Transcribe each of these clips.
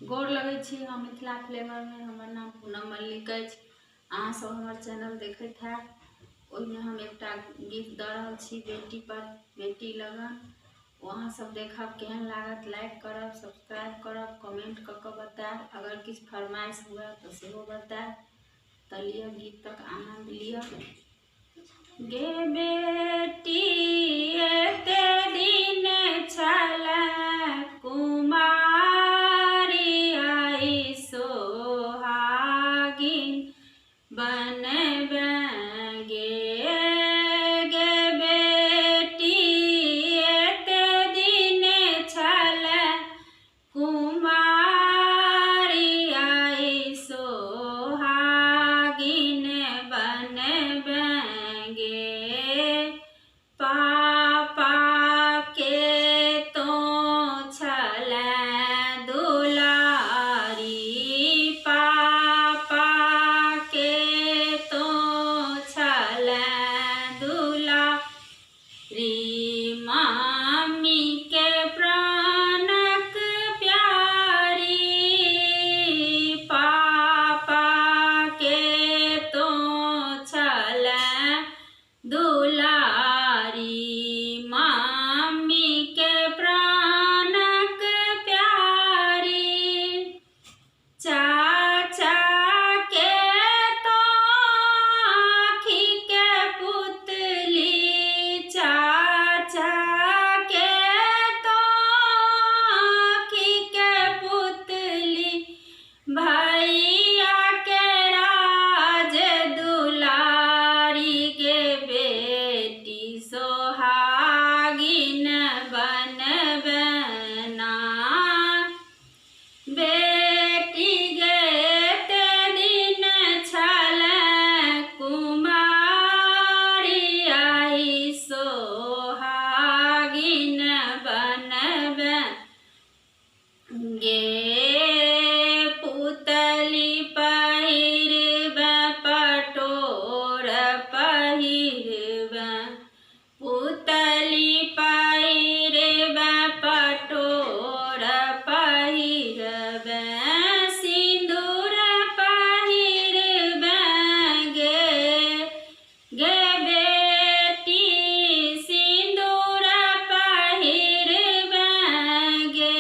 गोर लगै छी हम मिथिला फ्लेवर में। हमर नाम पूनम मल्लिक अछि। अहाँ सब हमर चैनल देखैत हैब। ओहिमे हम एकटा गीत दऽ रहल छी बेटी पर बेटी लगन। अहाँ सब देखब केहन लागत, लाइक करब, सब्सक्राइब करब, कमेंट कऽ के बताएब। अगर किछु फरमाइश हुए तो सेहो बताएब। तऽ लिअ गीतक आनंद लिअ। गे बेटी एते दिन छलै बनबे गे बेटी एते दिन छलै कुमारी आई सोहागिन बनबे गे। पापा के तो छलै दुलारी, पापा के तो छलै दुलारी, मम्मी के प्राणक प्यारी, पापा के तो छलै दुलारी, मम्मी के प्राणक प्यारी। चाचा के तो आँखि के पुतली, चाचा के तो आँखि के पुतली, भैया के राज दुलारी, गे बेटी सोहागिन बनबे ना। बेटी गे एते दिन छलै कुमारी आई सोहागिन बनबे गे। पुतली पहिरबे पटोर पहिरबे, पुतली पहिरबे पटोर पहिरबे, सिंदूर पहिरबे गे। गे बेटी सिंदूर पहिरबे गे।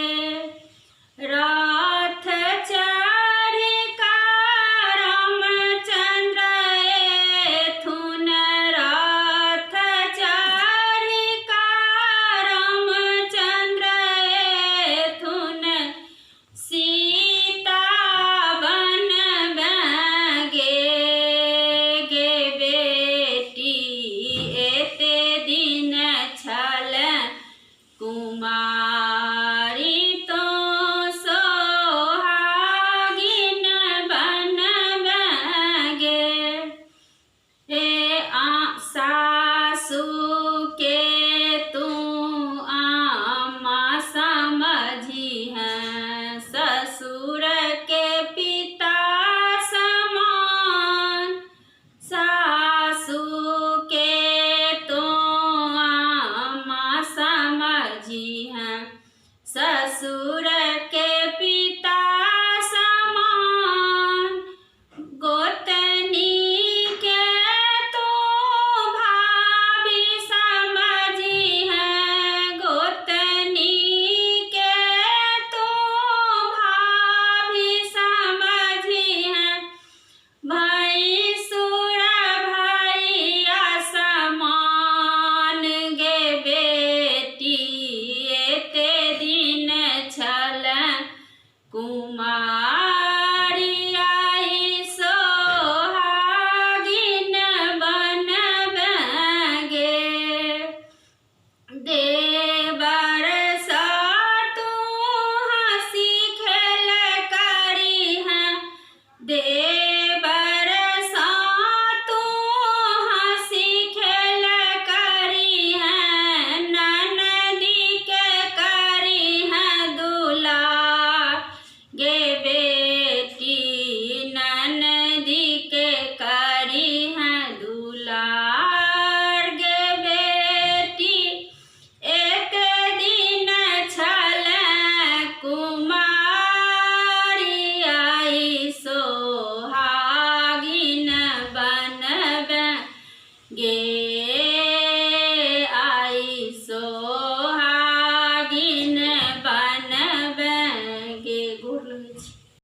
रे।